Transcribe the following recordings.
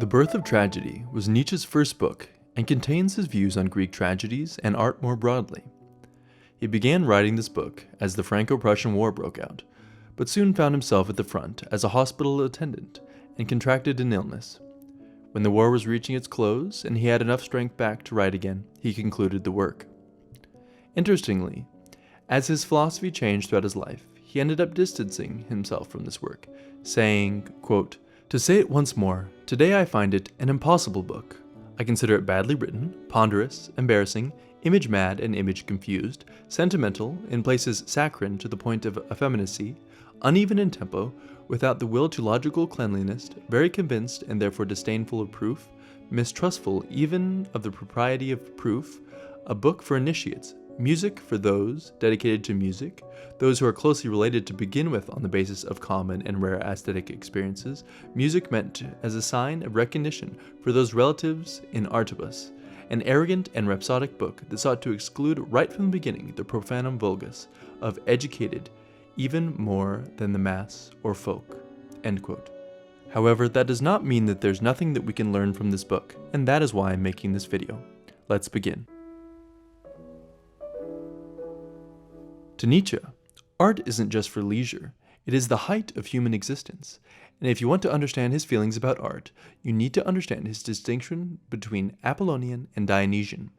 The Birth of Tragedy was Nietzsche's first book and contains his views on Greek tragedies and art more broadly. He began writing this book as the Franco-Prussian War broke out, but soon found himself at the front as a hospital attendant and contracted an illness. When the war was reaching its close and he had enough strength back to write again, he concluded the work. Interestingly, as his philosophy changed throughout his life, he ended up distancing himself from this work, saying, quote, "To say it once more, today I find it an impossible book. I consider it badly written, ponderous, embarrassing, image-mad and image-confused, sentimental, in places saccharine to the point of effeminacy, uneven in tempo, without the will to logical cleanliness, very convinced and therefore disdainful of proof, mistrustful even of the propriety of proof, a book for initiates, music for those dedicated to music, those who are closely related to begin with on the basis of common and rare aesthetic experiences, music meant as a sign of recognition for those relatives in artibus, an arrogant and rhapsodic book that sought to exclude right from the beginning the profanum vulgus of educated even more than the mass or folk." End quote. However, that does not mean that there's nothing that we can learn from this book, and that is why I'm making this video. Let's begin. To Nietzsche, art isn't just for leisure, it is the height of human existence, and if you want to understand his feelings about art, you need to understand his distinction between Apollonian and Dionysian.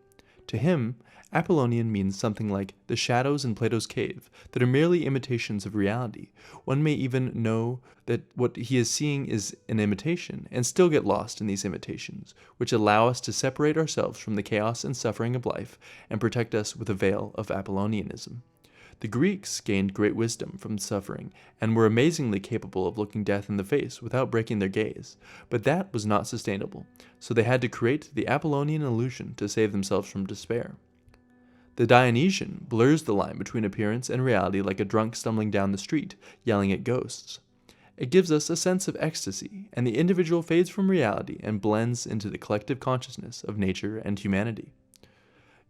To him, Apollonian means something like the shadows in Plato's cave that are merely imitations of reality. One may even know that what he is seeing is an imitation and still get lost in these imitations, which allow us to separate ourselves from the chaos and suffering of life and protect us with a veil of Apollonianism. The Greeks gained great wisdom from suffering and were amazingly capable of looking death in the face without breaking their gaze, but that was not sustainable, so they had to create the Apollonian illusion to save themselves from despair. The Dionysian blurs the line between appearance and reality like a drunk stumbling down the street, yelling at ghosts. It gives us a sense of ecstasy, and the individual fades from reality and blends into the collective consciousness of nature and humanity.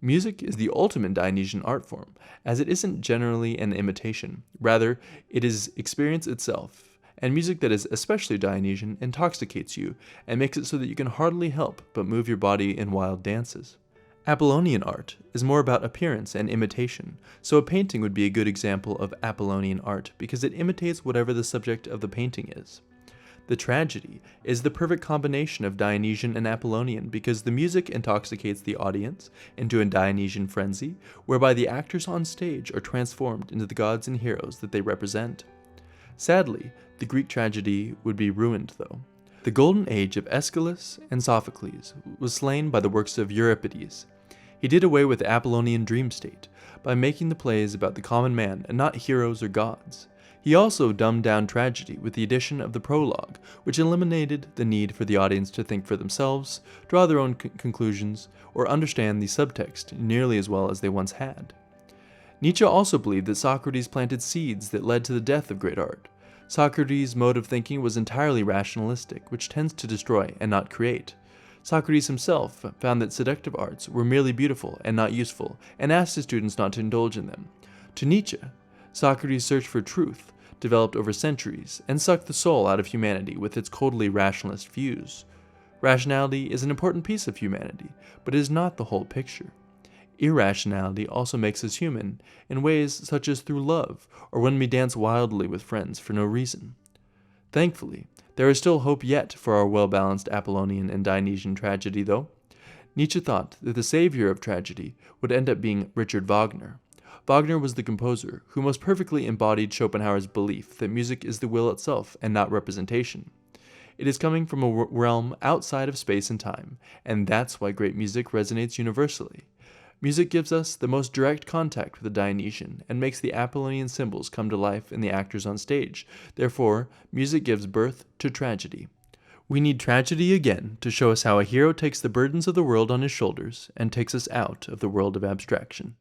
Music is the ultimate Dionysian art form, as it isn't generally an imitation. Rather, it is experience itself, and music that is especially Dionysian intoxicates you and makes it so that you can hardly help but move your body in wild dances. Apollonian art is more about appearance and imitation, so a painting would be a good example of Apollonian art because it imitates whatever the subject of the painting is. The tragedy is the perfect combination of Dionysian and Apollonian because the music intoxicates the audience into a Dionysian frenzy, whereby the actors on stage are transformed into the gods and heroes that they represent. Sadly, the Greek tragedy would be ruined though. The golden age of Aeschylus and Sophocles was slain by the works of Euripides. He did away with the Apollonian dream state by making the plays about the common man and not heroes or gods. He also dumbed down tragedy with the addition of the prologue, which eliminated the need for the audience to think for themselves, draw their own conclusions, or understand the subtext nearly as well as they once had. Nietzsche also believed that Socrates planted seeds that led to the death of great art. Socrates' mode of thinking was entirely rationalistic, which tends to destroy and not create. Socrates himself found that seductive arts were merely beautiful and not useful, and asked his students not to indulge in them. To Nietzsche, Socrates' search for truth developed over centuries and sucked the soul out of humanity with its coldly rationalist views. Rationality is an important piece of humanity, but it is not the whole picture. Irrationality also makes us human in ways such as through love, or when we dance wildly with friends for no reason. Thankfully, there is still hope yet for our well-balanced Apollonian and Dionysian tragedy, though. Nietzsche thought that the savior of tragedy would end up being Richard Wagner. Wagner was the composer who most perfectly embodied Schopenhauer's belief that music is the will itself and not representation. It is coming from a realm outside of space and time, and that's why great music resonates universally. Music gives us the most direct contact with the Dionysian and makes the Apollonian symbols come to life in the actors on stage. Therefore, music gives birth to tragedy. We need tragedy again to show us how a hero takes the burdens of the world on his shoulders and takes us out of the world of abstraction.